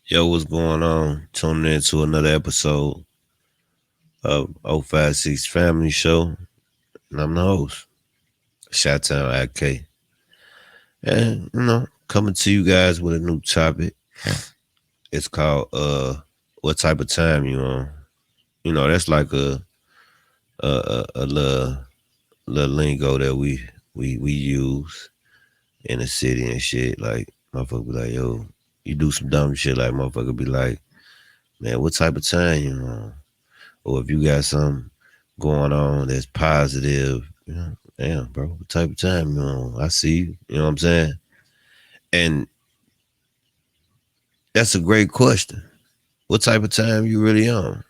Yo, what's going on? Tuning in to another episode of 056 Family Show. And I'm the host, Chi-Town IK. And, coming to you guys with a new topic. It's called what type of time you on. That's like a little lingo that we use in the city and shit. Like motherfucker be like, yo, you do some dumb shit, like motherfucker be like, man, what type of time you on? Or if you got something going on that's positive, damn, bro, what type of time you on? I see you. You know what I'm saying? And that's a great question. What type of time you really on?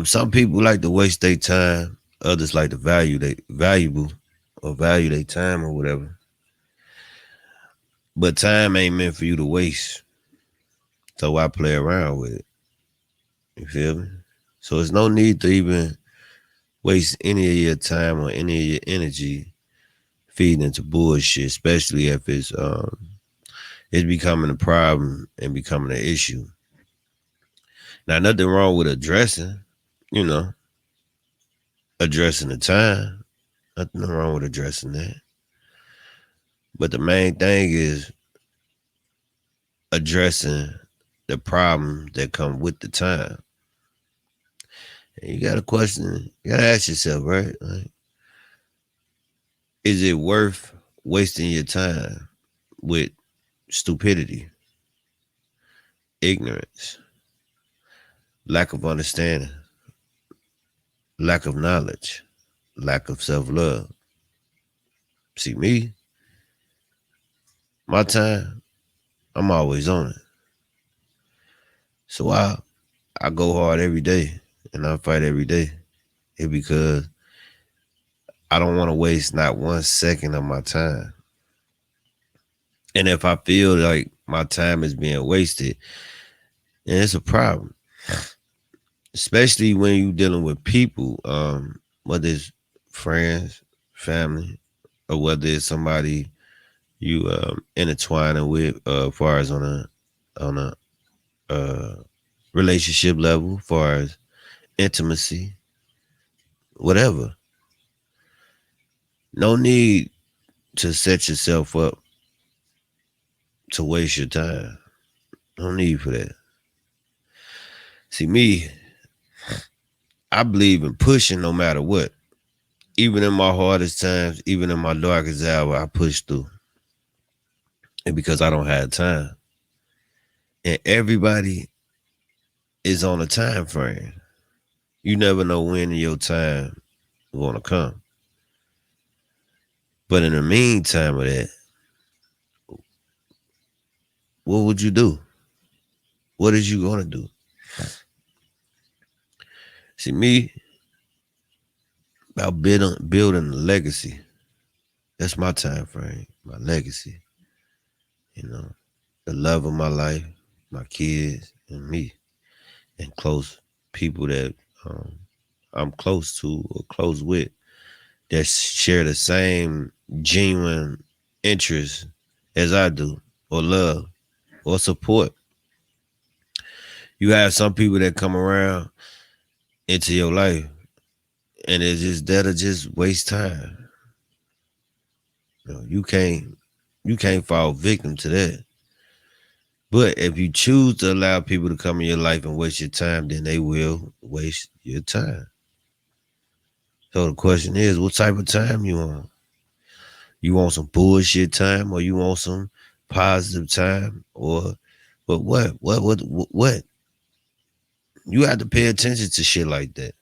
Some people like to waste their time. Others like to value their time or whatever. But time ain't meant for you to waste. So I play around with it. You feel me? So there's no need to even waste any of your time or any of your energy feeding into bullshit, especially if it's becoming a problem and becoming an issue. Now, nothing wrong with you know, addressing the time. Nothing wrong with addressing that. But the main thing is addressing the problem that come with the time. And you got to question, you got to ask yourself, right? Like, is it worth wasting your time with stupidity, ignorance, lack of understanding, lack of knowledge, lack of self love? See, my time, I'm always on it. So I go hard every day and I fight every day. It's because I don't want to waste not 1 second of my time. And if I feel like my time is being wasted, then it's a problem. Especially when you're dealing with people, whether it's friends, family, or whether it's somebody you intertwining with, as far as on a uh, relationship level, as far as intimacy, whatever. No need to set yourself up to waste your time. No need for that. See, I believe in pushing no matter what. Even in my hardest times, even in my darkest hour, I push through. And because I don't have time. And everybody is on a time frame. You never know when your time is gonna come. But in the meantime of that, what would you do? What is you gonna do? See, about building a legacy. That's my time frame, my legacy. You know, the love of my life, my kids, and me, and close people that um, I'm close to or close with that share the same genuine interest as I do, or love, or support. You have some people that come around into your life, and it's just that'll just waste time. You can't fall victim to that. But if you choose to allow people to come in your life and waste your time, then they will waste your time. So the question is, what type of time you want? You want some bullshit time, or you want some positive time, or but what? You have to pay attention to shit like that.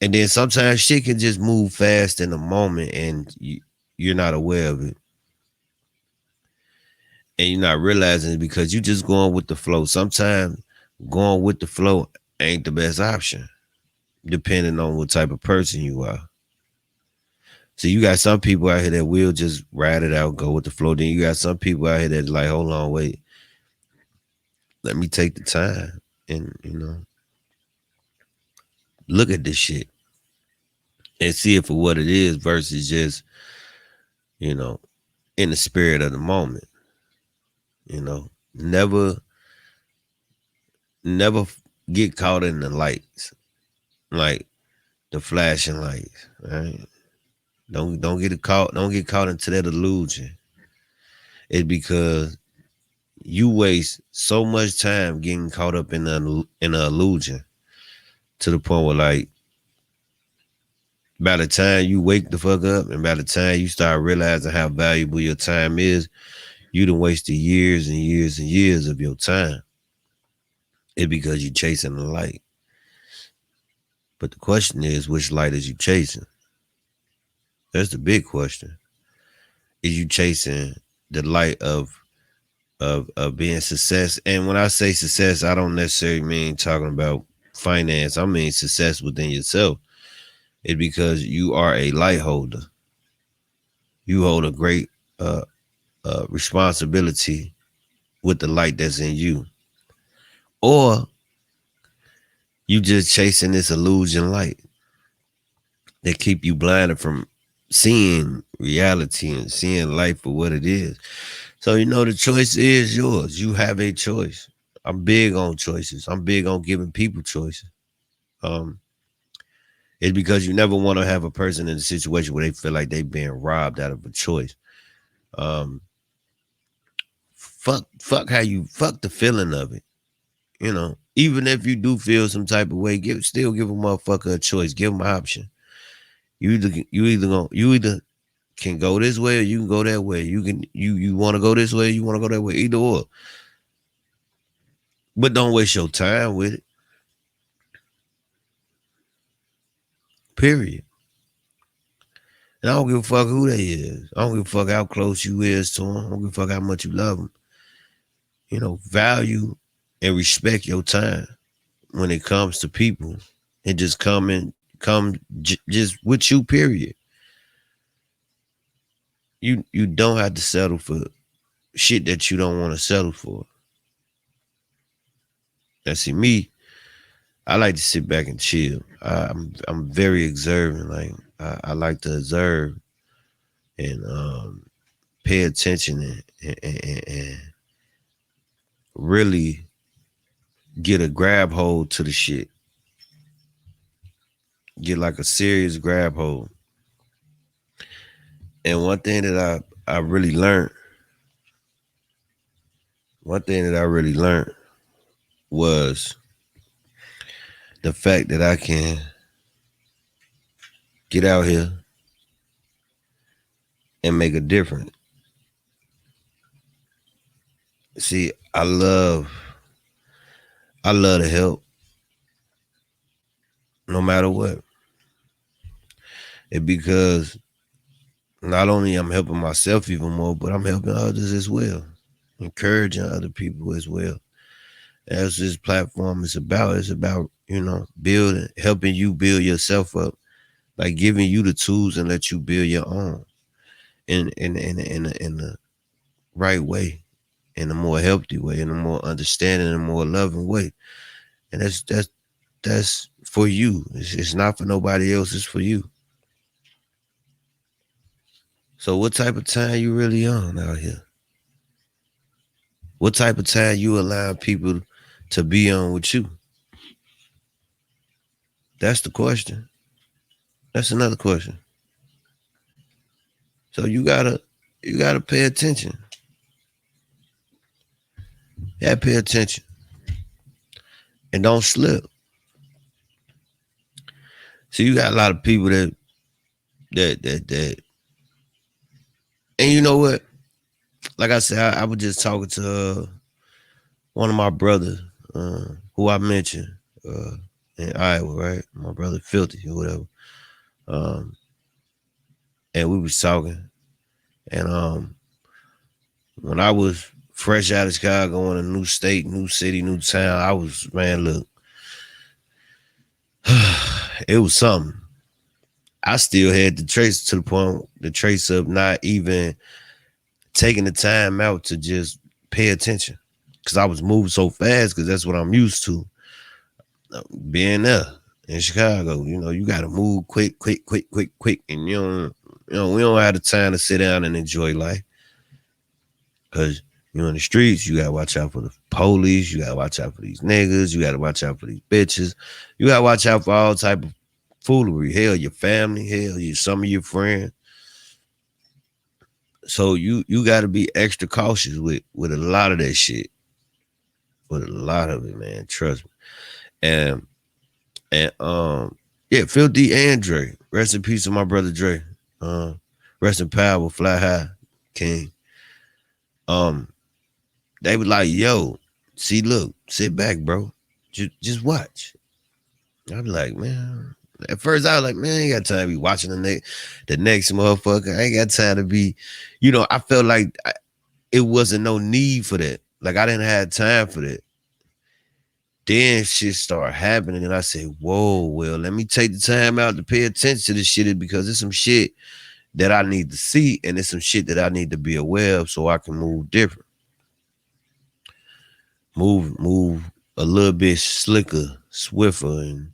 And then sometimes shit can just move fast in a moment, and you're not aware of it, and you're not realizing it because you're just going with the flow. Sometimes going with the flow ain't the best option, depending on what type of person you are. So you got some people out here that will just ride it out, go with the flow. Then you got some people out here that's like, hold on, wait, let me take the time and look at this shit and see it for what it is versus just you know in the spirit of the moment. Never, never get caught in the lights, like the flashing lights. Right? Don't get caught. Don't get caught into that illusion. It's because you waste so much time getting caught up in an illusion to the point where, like, by the time you wake the fuck up and by the time you start realizing how valuable your time is, you done wasted years and years and years of your time. It's because you're chasing the light. But the question is, which light is you chasing? That's the big question. Is you chasing the light of being success? And when I say success, I don't necessarily mean talking about finance. I mean success within yourself. It's because you are a light holder. You hold a great responsibility with the light that's in you. Or you just chasing this illusion light that keep you blinded from seeing reality and seeing life for what it is. So, the choice is yours. You have a choice. I'm big on choices. I'm big on giving people choices. Um, it's because you never want to have a person in a situation where they feel like they're being robbed out of a choice. Um, fuck how you fuck the feeling of it. Even if you do feel some type of way, still give a motherfucker a choice. Give them an option. You either can go this way or you can go that way. You want to go this way, you want to go that way, either or. But don't waste your time with it. Period. And I don't give a fuck who they is. I don't give a fuck how close you is to them. I don't give a fuck how much you love them. Value and respect your time when it comes to people, and just just with you. Period. You don't have to settle for shit that you don't want to settle for. Now, see me, I like to sit back and chill. I'm very observant. Like I like to observe and pay attention and really get a grab hold to the shit. Get like a serious grab hold. And one thing that I really learned was the fact that I can get out here and make a difference. See, I love to help no matter what. It's because not only I'm helping myself even more, but I'm helping others as well, encouraging other people as well. As this platform is about, it's about, helping you build yourself up, like giving you the tools and let you build your own in the right way, in a more healthy way, in a more understanding and more loving way. And that's for you. It's not for nobody else. It's for you. So what type of time you really on out here? What type of time you allow people to be on with you? That's the question. That's another question. So you gotta pay attention. Yeah, pay attention. And don't slip. See, you got a lot of people that and you know what? Like I said, I was just talking to one of my brothers, who I mentioned in Iowa, right? My brother Filthy or whatever. And we was talking. And when I was fresh out of Chicago, in a new state, new city, new town, I was, man, look, it was something. I still had to trace to the point, the trace of not even taking the time out to just pay attention. Because I was moving so fast, because that's what I'm used to. Being there in Chicago, you got to move quick. And we don't have the time to sit down and enjoy life. Because You in the streets, you gotta watch out for the police, you gotta watch out for these niggas, you gotta watch out for these bitches, you gotta watch out for all type of foolery. Hell, your family, hell, some of your friends. So you gotta be extra cautious with a lot of that shit. With a lot of it, man. Trust me. And yeah, Phil D and Dre. Rest in peace to my brother Dre. Rest in power, fly high, king. Um, they was like, yo, see, look, sit back, bro. Just watch. I be like, man. At first, I was like, man, I ain't got time to be watching the next motherfucker. I ain't got time to be, I felt like it wasn't no need for that. Like, I didn't have time for that. Then shit started happening, and I said, whoa, well, let me take the time out to pay attention to this shit because it's some shit that I need to see, and it's some shit that I need to be aware of so I can move different. Move a little bit slicker, swifter,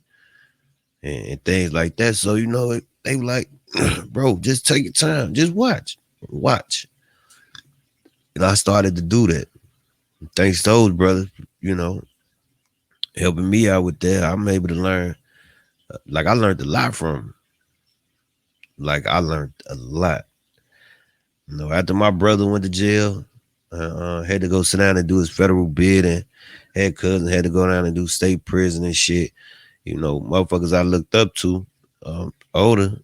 and things like that. So, they were like, bro, just take your time. Just watch. And I started to do that. Thanks to those brothers, helping me out with that. I'm able to learn. Like, I learned a lot from them. Like, I learned a lot. After my brother went to jail, had to go sit down and do his federal bid, and had cousin had to go down and do state prison and shit. Motherfuckers I looked up to, older,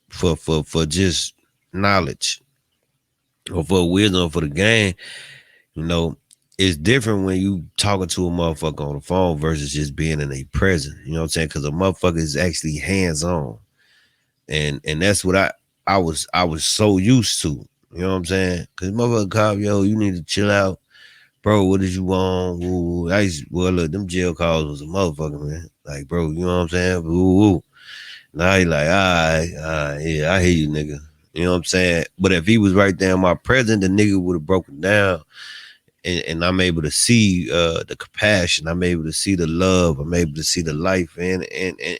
for just knowledge or for wisdom for the game. It's different when you talking to a motherfucker on the phone versus just being in a present. You know what I'm saying? Because a motherfucker is actually hands on, and that's what I was so used to. You know what I'm saying? Because motherfucker called, yo, you need to chill out, bro. What did you want? Ooh, look, them jail calls was a motherfucker, man. Like, bro, you know what I'm saying? Ooh. Now he like, all right, yeah, I hear you, nigga. You know what I'm saying? But if he was right there in my present, the nigga would have broken down. And I'm able to see the compassion. I'm able to see the love. I'm able to see the life and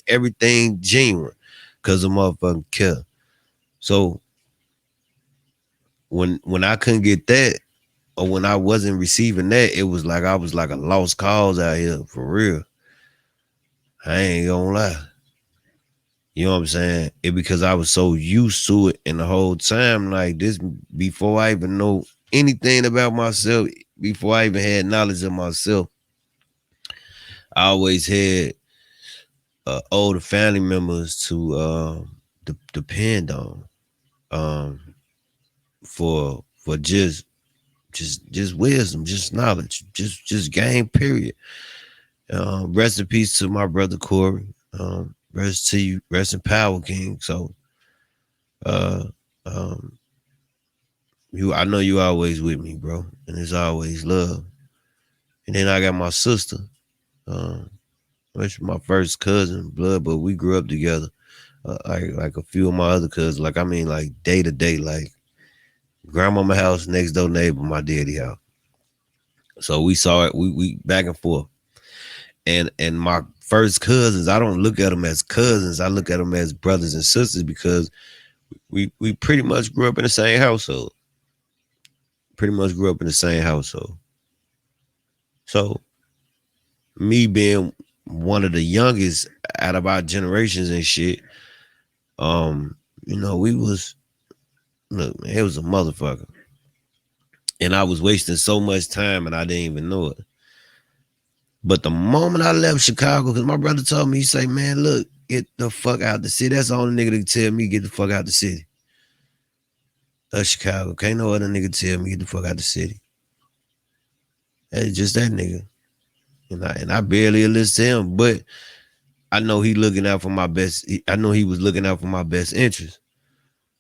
everything genuine because the motherfucking care. So when I couldn't get that, or when I wasn't receiving that, it was like I was like a lost cause out here for real. I ain't gonna lie. You know what I'm saying? It because I was so used to it, and the whole time, like this, before I even know anything about myself, before I even had knowledge of myself, I always had older family members to depend on for just wisdom, just knowledge, just game. Period. Rest in peace to my brother Corey. Rest to you, rest in power, King. So, uh, um, I know you always with me, bro, and it's always love. And then I got my sister, which is my first cousin, blood, but we grew up together. Like a few of my other cousins, like I mean, like day to day, like grandmama house, next door neighbor, my daddy house. So we saw it, we back and forth. And my first cousins, I don't look at them as cousins. I look at them as brothers and sisters because we pretty much grew up in the same household. Pretty much grew up in the same household. So me being one of the youngest out of our generations and shit, we was look, man, it was a motherfucker. And I was wasting so much time and I didn't even know it. But the moment I left Chicago, because my brother told me, he say, man, look, get the fuck out the city. That's the only nigga that can tell me get the fuck out the city. Chicago. Can't no other nigga tell me get the fuck out the city. That's just that nigga. And I barely listen to him, but I know he looking out for my best. I know he was looking out for my best interest.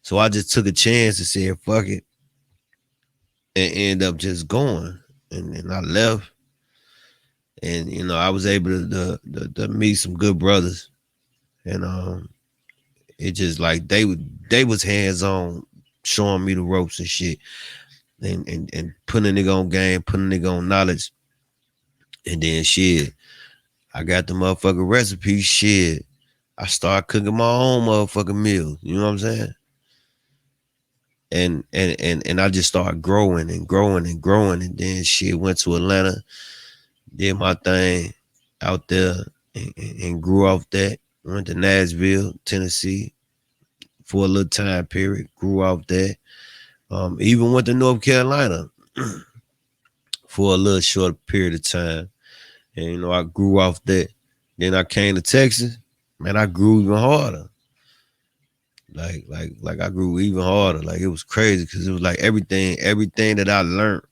So I just took a chance and said, fuck it. And end up just going. And I left. And I was able to meet some good brothers. And it just like they was hands on showing me the ropes and shit. And putting a nigga on game, putting a nigga on knowledge. And then shit, I got the motherfucking recipe. Shit, I start cooking my own motherfucking meals. You know what I'm saying? and I just started growing and growing and growing, and then shit went to Atlanta, did my thing out there, and grew off that. Went to Nashville, Tennessee for a little time period. Grew off that. Even went to North Carolina for a little short period of time, and I grew off that. Then I came to Texas. Man, I grew even harder. Like I grew even harder. Like it was crazy because it was like everything that I learned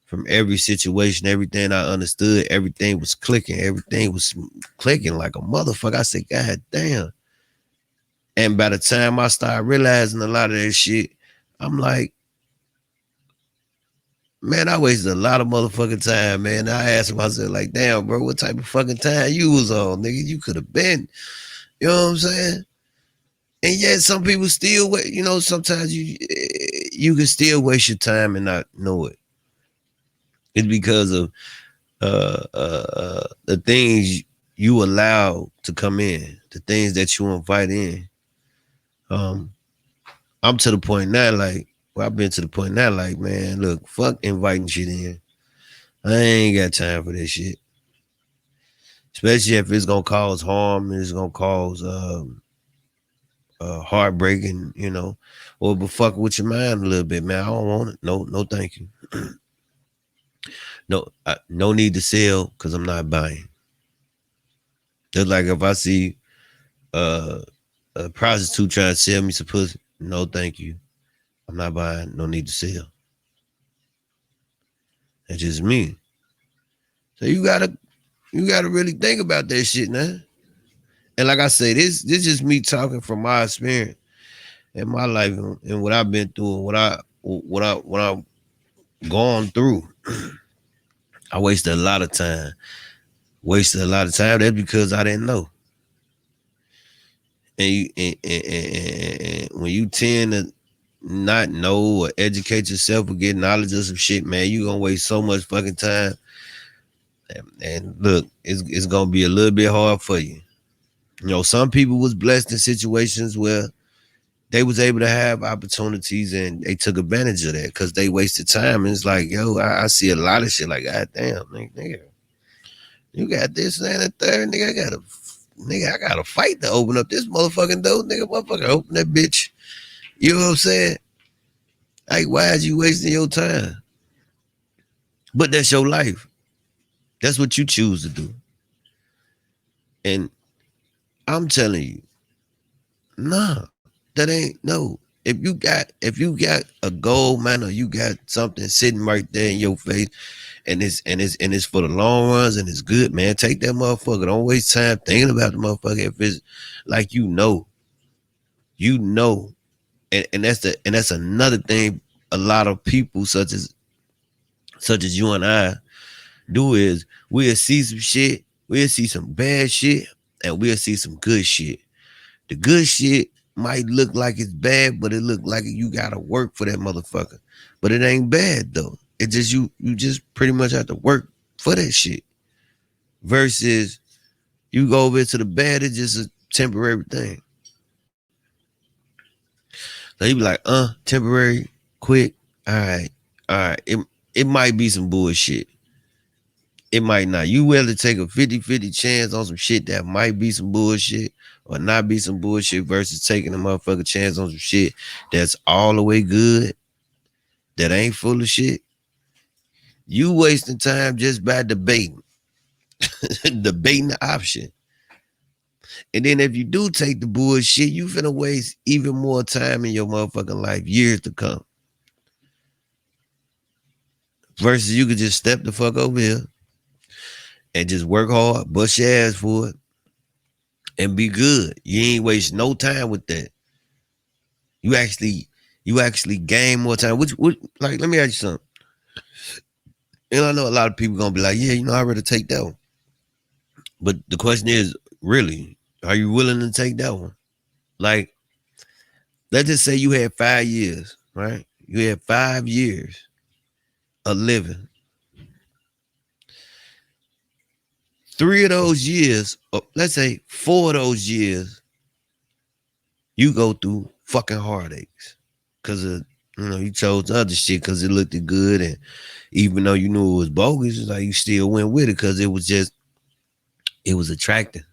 from every situation, everything I understood, everything was clicking. Everything was clicking like a motherfucker. I said, God damn. And by the time I started realizing a lot of that shit, I'm like, man, I wasted a lot of motherfucking time, man. I asked myself, like, damn, bro, what type of fucking time you was on, nigga? You could have been, you know what I'm saying? And yet some people still wait, sometimes you can still waste your time and not know it. It's because of the things you allow to come in, the things that you invite in. Um, I'm to the point now, like, well, I've been to the point now, like, man, look, fuck inviting shit in. I ain't got time for this shit. Especially if it's gonna cause harm, it's gonna cause heartbreaking, or but fuck with your mind a little bit, man. I don't want it. No, no, thank you. No need to sell because I'm not buying. Just like if I see uh, a prostitute trying to sell me some pussy, no, thank you. I'm not buying. No need to sell. That's just me. So you gotta really think about that shit now. And like I say, this is just me talking from my experience in my life and what I've been through and what I've gone through. I wasted a lot of time. Wasted a lot of time. That's because I didn't know. And when you tend to not know or educate yourself or get knowledge of some shit, man, you gonna waste so much fucking time. And look, it's gonna be a little bit hard for you. Some people was blessed in situations where they was able to have opportunities and they took advantage of that because they wasted time. And it's like, yo, I see a lot of shit like, God damn, nigga, you got this and that third, I gotta fight to open up this motherfucking door, nigga. Motherfucker, open that bitch. You know what I'm saying? Like, why is you wasting your time? But that's your life. That's what you choose to do. And I'm telling you, nah, that ain't no. If you got a goal, man, or you got something sitting right there in your face, and it's for the long runs and it's good, man. Take that motherfucker. Don't waste time thinking about the motherfucker. If it's like you know, and that's another thing. A lot of people, such as you and I, do is we'll see some shit, we'll see some bad shit, and we'll see some good shit. The good shit might look like it's bad, but it look like you gotta work for that motherfucker. But it ain't bad though. It just you just pretty much have to work for that shit. Versus you go over to the bad, it's just a temporary thing. So you be like, temporary, quick, all right, all right. It might be some bullshit. It might not. You willing to take a 50-50 chance on some shit that might be some bullshit or not be some bullshit versus taking a motherfucker chance on some shit that's all the way good, that ain't full of shit. You wasting time just by debating, debating the option. And then if you do take the bullshit, you finna waste even more time in your motherfucking life, years to come. Versus you could just step the fuck over here and just work hard, bust your ass for it, and be good. You ain't waste no time with that. You actually gain more time. Which like, let me ask you something. And I know a lot of people gonna be like, yeah, I'd rather take that one. But the question is, really, are you willing to take that one? Like, let's just say you had 5 years, right? You had 5 years of living. 3 of those years, or let's say 4 of those years, you go through fucking heartaches because of You chose other shit because it looked good, and even though you knew it was bogus, it's like you still went with it because it was attractive.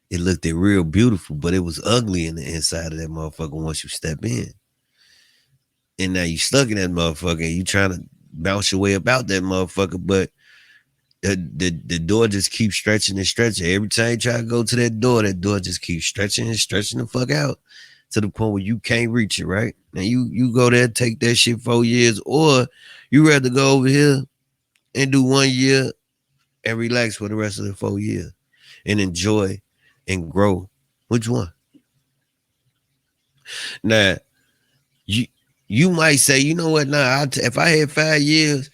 It looked it real beautiful, but it was ugly in the inside of that motherfucker once you step in. And now you stuck in that motherfucker and you trying to bounce your way about that motherfucker, but the door just keeps stretching and stretching. Every time you try to go to that door just keeps stretching and stretching the fuck out to the point where you can't reach it, right? And you go there, take that shit 4 years, or you rather go over here and do 1 year and relax for the rest of the 4 years and enjoy and grow. Which one? Now, you you might say, you know what? Nah, if I had 5 years,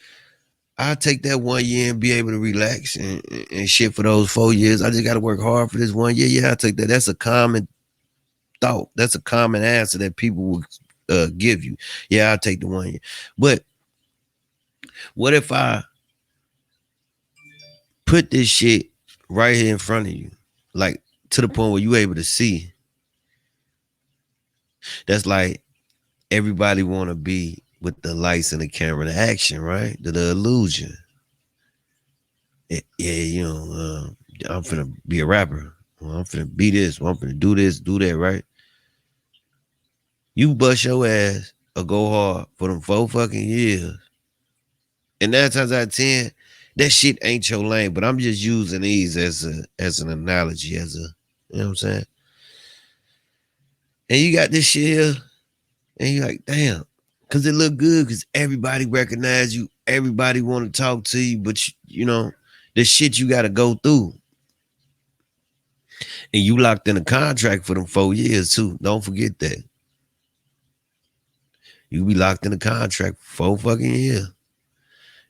I'll take that 1 year and be able to relax and shit for those 4 years. I just got to work hard for this 1 year. Yeah, I'll take that. That's a common thought. That's a common answer that people will give you. Yeah, I'll take the 1 year. But what if I put this shit right here in front of you, like to the point where you able to see? That's like everybody want to be with the lights and the camera, the action, right? The illusion. Yeah, I'm finna be a rapper. Well, I'm finna be this. Well, I'm finna do this, do that, right? You bust your ass or go hard for them 4 fucking years. And 9 times out of 10, that shit ain't your lane. But I'm just using these as an analogy, you know what I'm saying? And you got this shit here, and you're like, damn, because it look good, because everybody recognize you, everybody want to talk to you, but the shit you got to go through. And you locked in a contract for them 4 years too. Don't forget that. You be locked in a contract for 4 fucking years.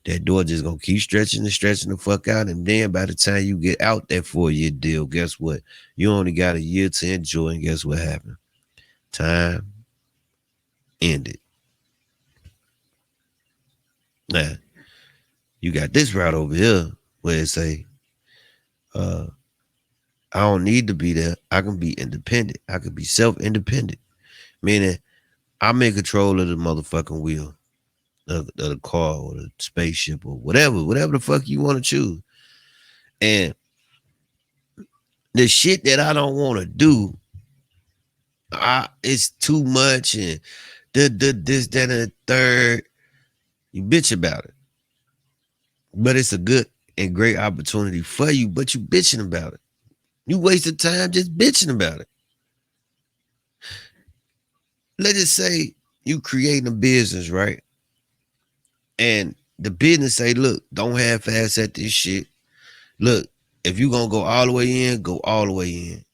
That door just gonna keep stretching and stretching the fuck out. And then by the time you get out that 4 year deal, guess what? You only got a year to enjoy, and guess what happened? Time ended. Now, you got this route over here where it say, I don't need to be there. I can be independent. I can be self-independent. Meaning I'm in control of the motherfucking wheel of the car or the spaceship or whatever the fuck you want to choose. And the shit that I don't want to do, it's too much, and this, that, and the third. You bitch about it. But it's a good and great opportunity for you, but you bitching about it. You wasted time just bitching about it. Let's just say you creating a business, right? And the business say, look, don't half-ass at this shit. Look, if you gonna go all the way in, go all the way in.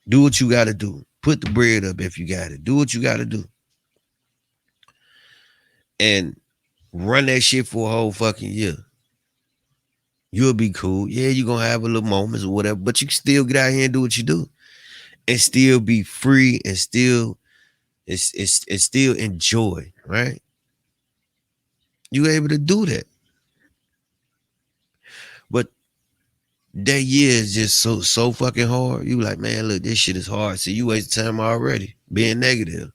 Do what you gotta do. Put the bread up if you got it. Do what you gotta do. And run that shit for a whole fucking year. You'll be cool. Yeah, you're gonna have a little moments or whatever, but you can still get out here and do what you do. And still be free and still it's still enjoy, right? You able to do that. But that year is just so fucking hard. You like, man, look, this shit is hard. So you wasted time already being negative.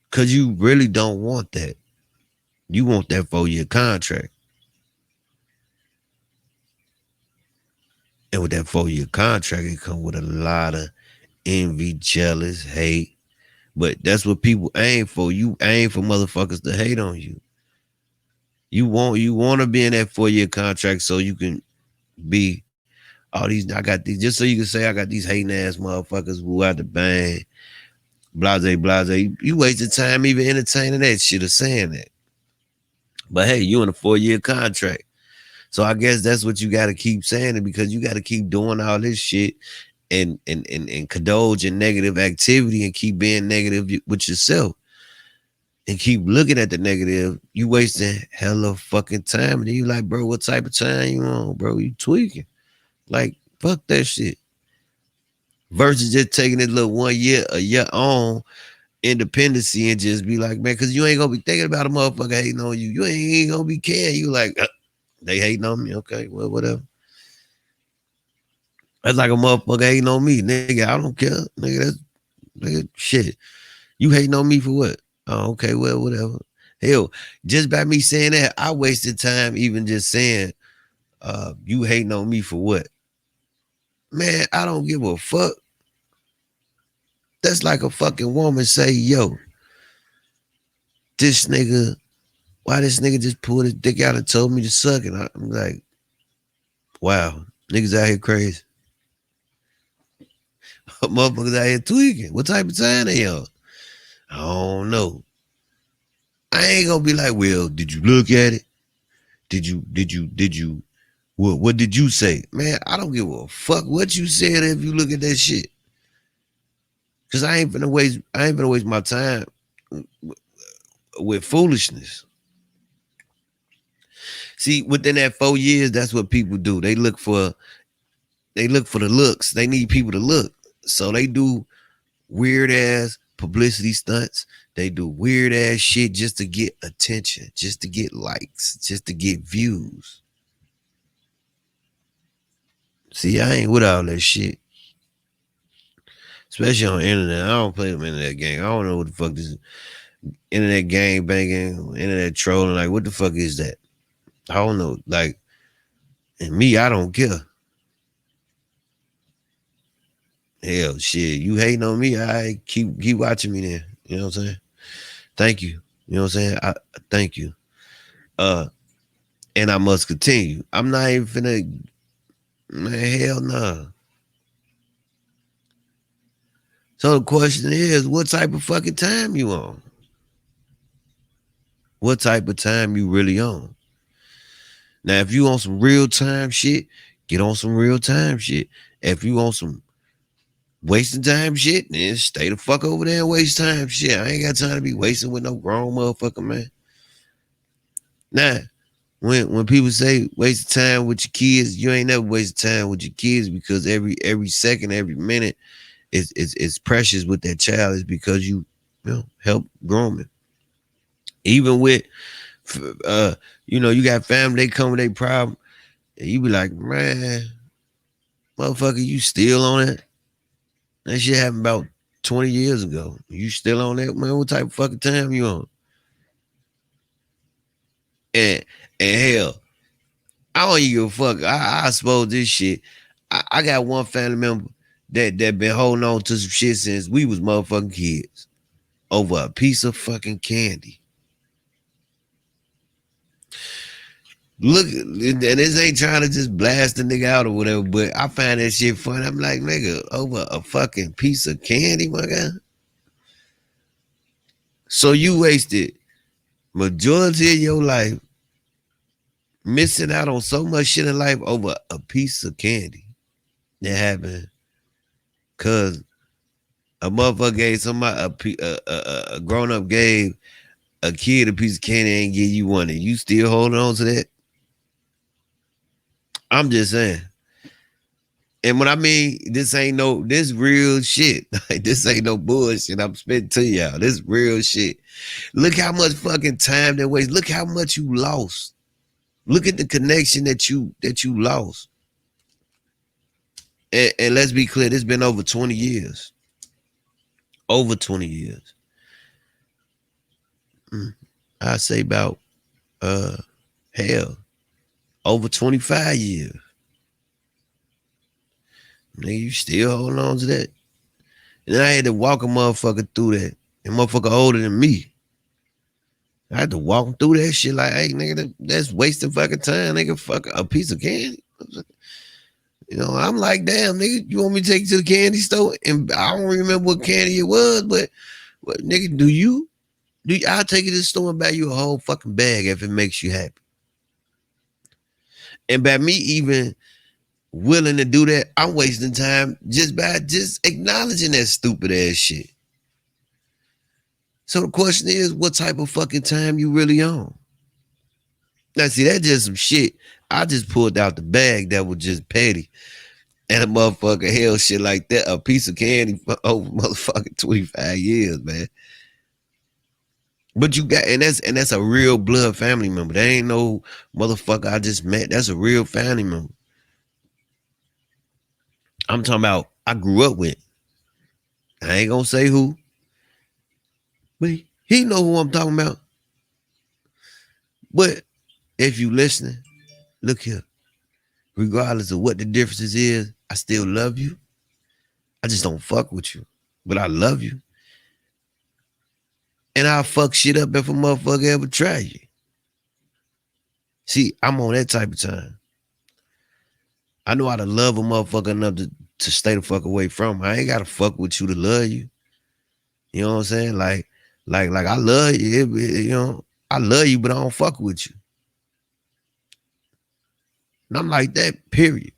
Cause you really don't want that. You want that 4 year contract. And with that 4 year contract, it come with a lot of envy, jealous, hate. But that's what people aim for. You aim for motherfuckers to hate on you. You want to be in that 4 year contract so you can be all these. I got these just so you can say I got these hating ass motherfuckers who out the bang, blase blase. You wasted time even entertaining that shit or saying that. But hey, you in a 4 year contract. So I guess that's what you got to keep saying it, because you got to keep doing all this shit and condone in negative activity and keep being negative with yourself and keep looking at the negative. You wasting hella fucking time. And then you like, bro, what type of time you on, bro? You tweaking. Like, fuck that shit. Versus just taking this little 1 year, a year on independency and just be like, man, because you ain't gonna be thinking about a motherfucker hating on you. You ain't gonna be caring. You like, they hating on me. Okay, well, whatever. That's like a motherfucker hating on me, nigga. I don't care, nigga. Nigga, shit. You hating on me for what? Oh, okay, well, whatever. Hell, just by me saying that, I wasted time even just saying, you hating on me for what? Man, I don't give a fuck. That's like a fucking woman say, yo, this nigga, why this nigga just pulled his dick out and told me to suck it? I'm like, wow, niggas out here crazy. Motherfuckers out here tweaking. What type of time they on? I don't know. I ain't gonna be like, well, did you look at it? Did you, what did you say? Man, I don't give a fuck what you said if you look at that shit. Cause I ain't gonna waste my time with foolishness. See, within that 4 years, that's what people do. They look for the looks. They need people to look. So they do weird ass publicity stunts. They do weird ass shit just to get attention, just to get likes, just to get views. See, I ain't with all that shit. Especially on the internet. I don't play them internet game. I don't know what the fuck this internet gang banging, internet trolling. Like, what the fuck is that? I don't know. Like, and me, I don't care. Hell, shit. You hating on me? I keep watching me then. You know what I'm saying? Thank you. You know what I'm saying? I thank you. And I must continue. I'm not even finna, man, hell nah. So the question is, what type of fucking time you on? What type of time you really on? Now, if you on some real time shit, get on some real time shit. If you on some wasting time shit, then stay the fuck over there and waste time shit. I ain't got time to be wasting with no grown motherfucker, man. Now, when people say waste time with your kids, you ain't never wasted time with your kids because every second, every minute is precious with that child is because you help groom it. Even with you got family, they come with their problem, and you be like, man, motherfucker, you still on it? That shit happened about 20 years ago. You still on that, man? What type of fucking time you on? And hell, I don't even give a fuck. I suppose this shit. I got one family member that been holding on to some shit since we was motherfucking kids over a piece of fucking candy. Look, and this ain't trying to just blast the nigga out or whatever, but I find that shit funny. I'm like, nigga, over a fucking piece of candy, my guy. So you wasted majority of your life missing out on so much shit in life over a piece of candy that happened because a motherfucker gave somebody a grown up gave a kid a piece of candy and give you one, and you still holding on to that. I'm just saying. And when I mean this real shit. Like, this ain't no bullshit I'm spitting to y'all. This real shit. Look how much fucking time that waste. Look how much you lost. Look at the connection that you lost. And let's be clear, it's been over 20 years. Over 20 years. I say about hell, over 25 years. Nigga, you still holding on to that? And then I had to walk a motherfucker through that. And motherfucker older than me. I had to walk him through that shit like, hey, nigga, that's wasting fucking time, nigga. Fuck a piece of candy. You know, I'm like, damn, nigga, you want me to take you to the candy store? And I don't remember what candy it was, but nigga, do you? I'll take you to the store and buy you a whole fucking bag if it makes you happy. And by me even willing to do that, I'm wasting time just by acknowledging that stupid ass shit. So the question is, what type of fucking time you really on? Now, see, that's just some shit I just pulled out the bag that was just petty. And a motherfucker held shit like that, a piece of candy for over motherfucking 25 years, man. But you got, and that's a real blood family member. That ain't no motherfucker I just met. That's a real family member. I'm talking about I grew up with. I ain't gonna say who, but he know who I'm talking about. But if you listening, look here. Regardless of what the differences is, I still love you. I just don't fuck with you. But I love you. And I'll fuck shit up if a motherfucker ever try you. See, I'm on that type of time. I know how to love a motherfucker enough to stay the fuck away from. I ain't gotta fuck with you to love you. You know what I'm saying? Like I love you. You know, I love you, but I don't fuck with you. And I'm like that, period.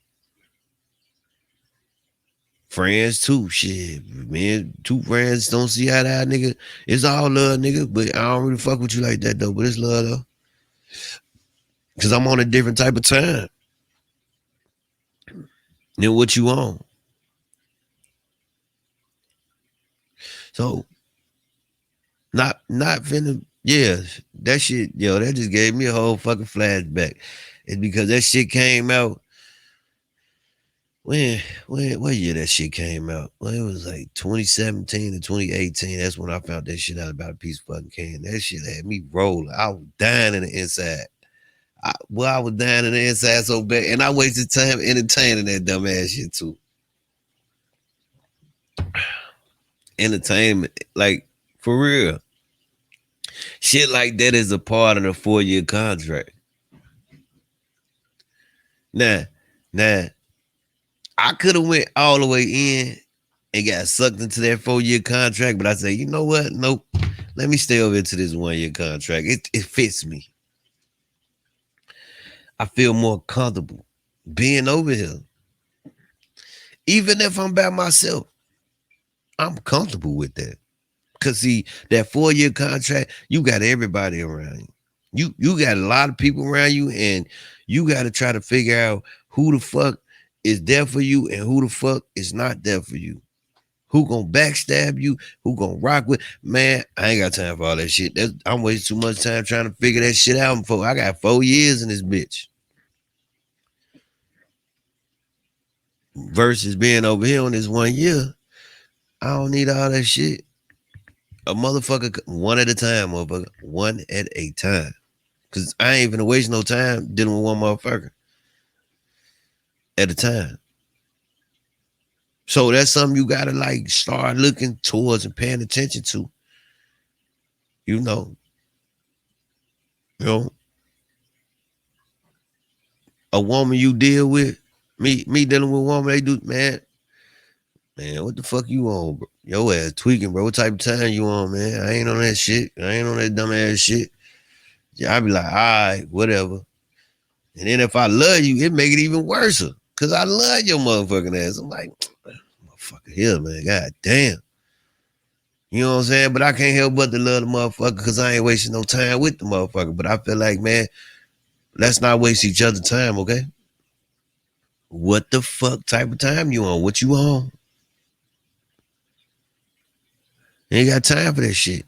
Friends too, shit. Man, two friends don't see eye to eye, nigga. It's all love, nigga. But I don't really fuck with you like that though. But it's love though. Cause I'm on a different type of time than what you on. So not finna, yeah, that shit, yo, that just gave me a whole fucking flashback. It's because that shit came out when what year that shit came out? Well, it was like 2017 to 2018. That's when I found that shit out about a piece of fucking can. That shit had me rolling. I was dying in the inside. I was dying in the inside so bad, and I wasted time entertaining that dumb ass shit too. Entertainment, like for real. Shit like that is a part of the 4-year contract. Now, now, I could have went all the way in and got sucked into that 4-year contract, but I said, you know what? Nope. Let me stay over into this 1-year contract. It fits me. I feel more comfortable being over here. Even if I'm by myself, I'm comfortable with that. Cause see, that 4-year contract, you got everybody around you. You got a lot of people around you, and you got to try to figure out who the fuck is there for you and who the fuck is not there for you. Who gonna backstab you? Who gonna rock with? Man, I ain't got time for all that shit. I'm wasting too much time trying to figure that shit out. I got 4 years in this bitch. Versus being over here on this 1 year, I don't need all that shit. A motherfucker, one at a time, motherfucker. One at a time. Cause I ain't even waste no time dealing with one motherfucker at a time. So that's something you gotta like start looking towards and paying attention to. You know, you know, a woman you deal with, me dealing with a woman, they do, man, what the fuck you on, bro? Your ass tweaking, bro. What type of time you on, man? I ain't on that shit. I ain't on that dumb ass shit. Yeah, I be like, all right, whatever. And then if I love you, it make it even worse. Cause I love your motherfucking ass. I'm like, motherfucker here, man. God damn. You know what I'm saying? But I can't help but to love the motherfucker because I ain't wasting no time with the motherfucker. But I feel like, man, let's not waste each other's time, okay? What the fuck type of time you on? What you on? You ain't got time for that shit.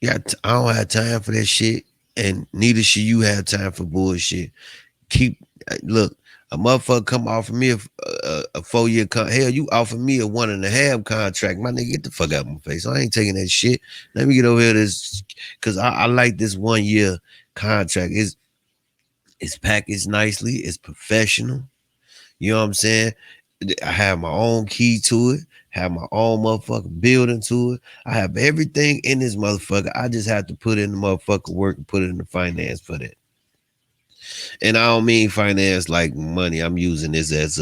I don't have time for that shit, and neither should you have time for bullshit. Look, a motherfucker come offer me a 4-year hell, you offer me a 1.5 contract. My nigga, get the fuck out of my face. I ain't taking that shit. Let me get over here this because I like this 1-year contract. It's packaged nicely, it's professional. You know what I'm saying? I have my own key to it, have my own motherfucking building to it. I have everything in this motherfucker. I just have to put in the motherfucker work and put it in the finance for that. And I don't mean finance like money. I'm using this as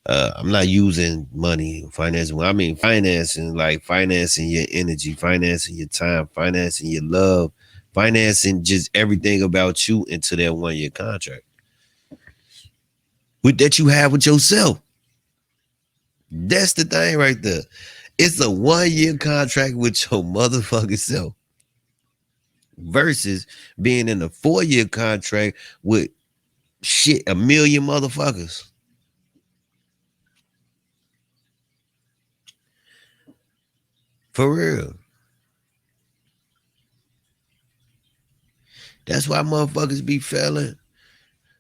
I'm not using money financing. I mean financing, like financing your energy, financing your time, financing your love, financing just everything about you into that 1-year contract with that you have with yourself. That's the thing right there. It's a 1-year contract with your motherfucking self versus being in a 4-year contract with shit, a million motherfuckers. For real. That's why motherfuckers be failing.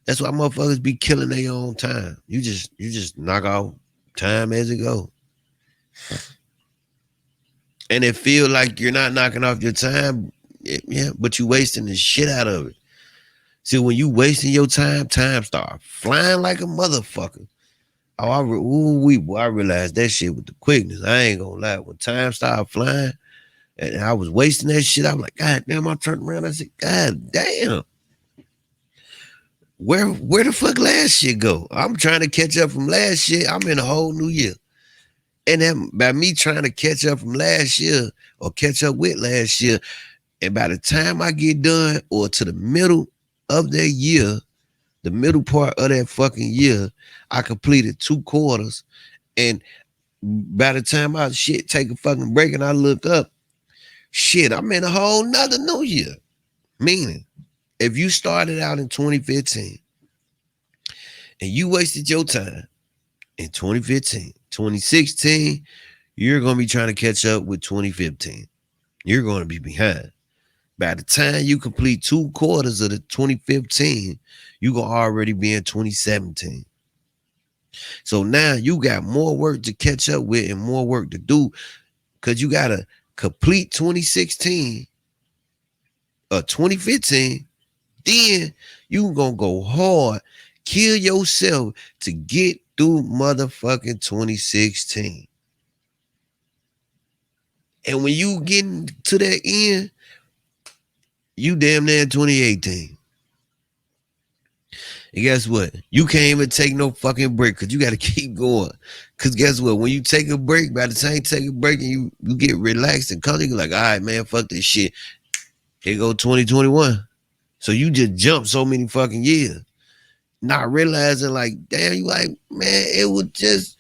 That's why motherfuckers be killing their own time. You just knock out Time as it go. And it feel like you're not knocking off your time, yeah, but you wasting the shit out of it. See, when you wasting your time start flying like a motherfucker. Oh, I realized that shit with the quickness. I ain't gonna lie. When time started flying and I was wasting that shit, I was like, God damn, I turned around. I said, God damn. Where the fuck last shit go? I'm trying to catch up from last shit. I'm in a whole new year. And then by me trying to catch up from last year or catch up with last year, and by the time I get done or to the middle of that year, the middle part of that fucking year, I completed 2 quarters. And by the time I shit take a fucking break and I look up, shit, I'm in a whole nother new year. Meaning, if you started out in 2015 and you wasted your time in 2015, 2016, you're going to be trying to catch up with 2015. You're going to be behind. By the time you complete 2 quarters of the 2015, you're going to already be in 2017. So now you got more work to catch up with and more work to do because you got to complete 2016 or 2015. Then you going to go hard, kill yourself to get through motherfucking 2016. And when you getting to that end, you damn near 2018. And guess what? You can't even take no fucking break because you got to keep going. Because guess what? When you take a break, by the time you take a break and you get relaxed and comfortable, you're like, all right, man, fuck this shit. Here go 2021. So you just jumped so many fucking years. Not realizing like, damn, you like, man, it was just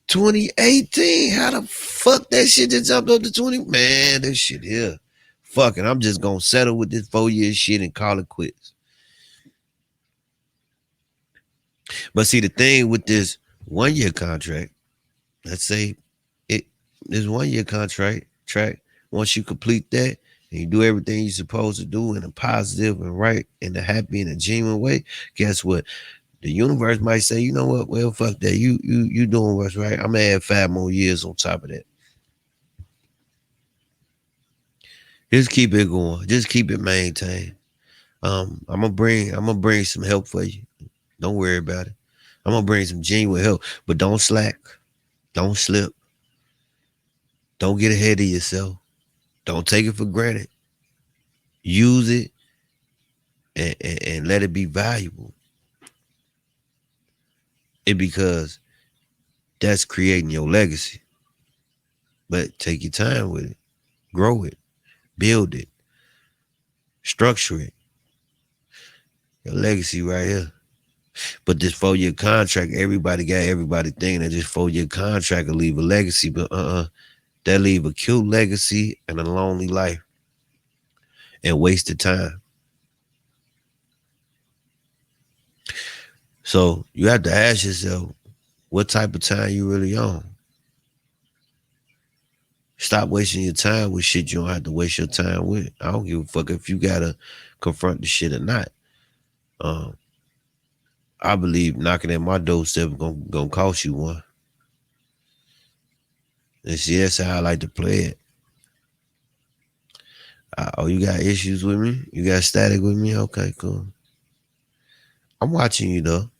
2018. How the fuck that shit just jumped up to 20? Man, this shit here. Fuck it. I'm just going to settle with this 4-year shit and call it quits. But see, the thing with this 1-year contract, let's say this 1-year contract track, once you complete that and you do everything you're supposed to do in a positive and right and a happy and a genuine way, guess what? The universe might say, you know what? Well, fuck that. You doing what's right. I'm gonna add 5 more years on top of that. Just keep it going. Just keep it maintained. I'm gonna bring some help for you. Don't worry about it. I'm gonna bring some genuine help, but don't slack. Don't slip. Don't get ahead of yourself. Don't take it for granted. Use it and let it be valuable. It because that's creating your legacy. But take your time with it. Grow it. Build it. Structure it. Your legacy right here. But this 4-year contract, everybody got everybody thinking that this 4-year contract will leave a legacy, but that leave a cute legacy and a lonely life and wasted time. So you have to ask yourself, what type of time you really on? Stop wasting your time with shit you don't have to waste your time with. I don't give a fuck if you gotta confront the shit or not. I believe knocking at my doorstep gonna cost you one. And see, that's how I like to play it. Oh, you got issues with me? You got static with me? Okay, cool. I'm watching you though,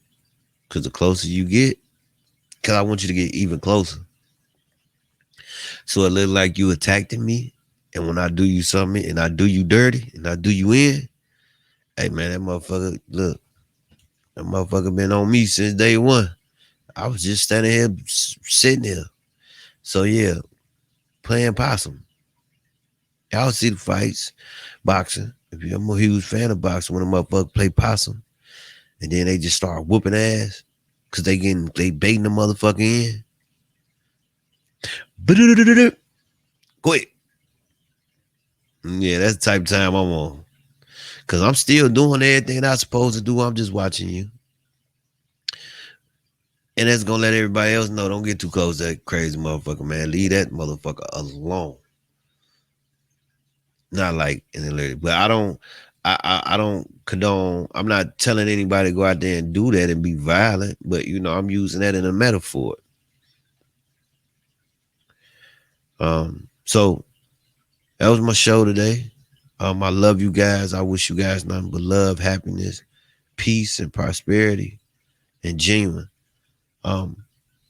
because the closer you get, because I want you to get even closer. So it look like you attacking me, and when I do you something, and I do you dirty, and I do you in, hey man, that motherfucker been on me since day one. I was just standing here, sitting here. So yeah, playing possum. Y'all see the fights, boxing. If you're a huge fan of boxing, when a motherfucker play possum, and then they just start whooping ass, cause they baiting the motherfucker in. Quick. Yeah, that's the type of time I'm on. Cause I'm still doing everything I'm supposed to do. I'm just watching you. And that's gonna let everybody else know. Don't get too close to that crazy motherfucker, man. Leave that motherfucker alone. Not like in the lyric, but I don't condone. I'm not telling anybody to go out there and do that and be violent, but I'm using that in a metaphor. So that was my show today. I love you guys. I wish you guys nothing but love, happiness, peace, and prosperity, and genuine. Um,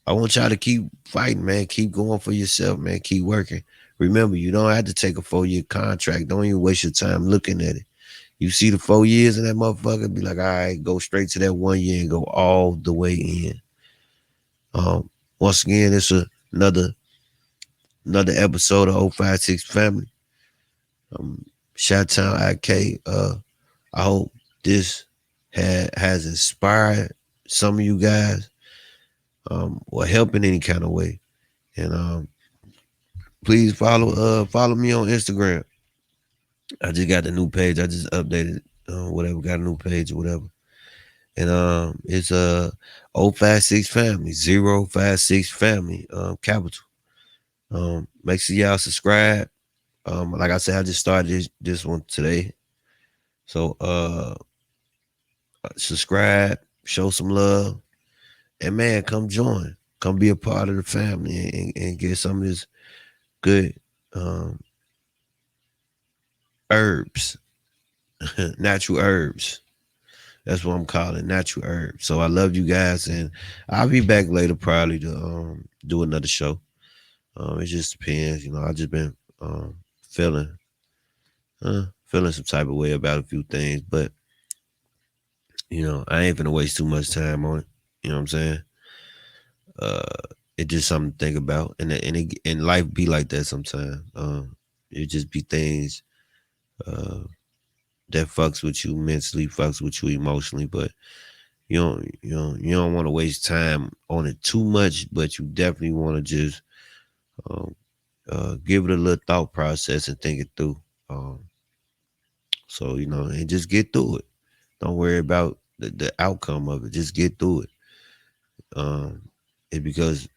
I want y'all to keep fighting, man. Keep going for yourself, man. Keep working. Remember, you don't have to take a 4-year contract. Don't even waste your time looking at it. You see the 4 years in that motherfucker, be like, all right, go straight to that 1 year and go all the way in. Once again, it's another episode of 056 Family. Um, Chi-Town IK. I hope this has inspired some of you guys, or help in any kind of way. And please follow me on Instagram. I just got the new page. I just updated whatever, got a new page or whatever. And it's 056 Family, 056 Family, capital. Make sure y'all subscribe. Like I said, I just started this one today. So subscribe, show some love, and man, come join. Come be a part of the family and get some of this good herbs, natural herbs. That's what I'm calling natural herbs. So I love you guys, and I'll be back later probably to do another show. It just depends, I just been feeling feeling some type of way about a few things, but I ain't gonna waste too much time on it. You know what I'm saying? Uh, it's just something to think about, and life be like that sometimes. It just be things uh that fucks with you mentally, fucks with you emotionally, but you don't want to waste time on it too much, but you definitely want to just um, give it a little thought process and think it through. Um, so and just get through it. Don't worry about the outcome of it. Just get through it. Um, it's because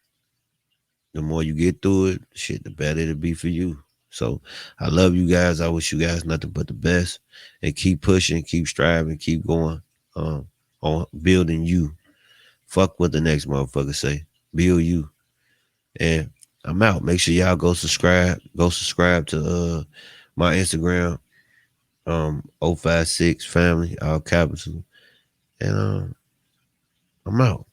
the more you get through it, shit, the better it'll be for you. So I love you guys. I wish you guys nothing but the best, and keep pushing, keep striving, keep going on building you. Fuck what the next motherfucker say. Build you. And I'm out. Make sure y'all go subscribe. Go subscribe to my Instagram, 056 Family, all capital. And I'm out.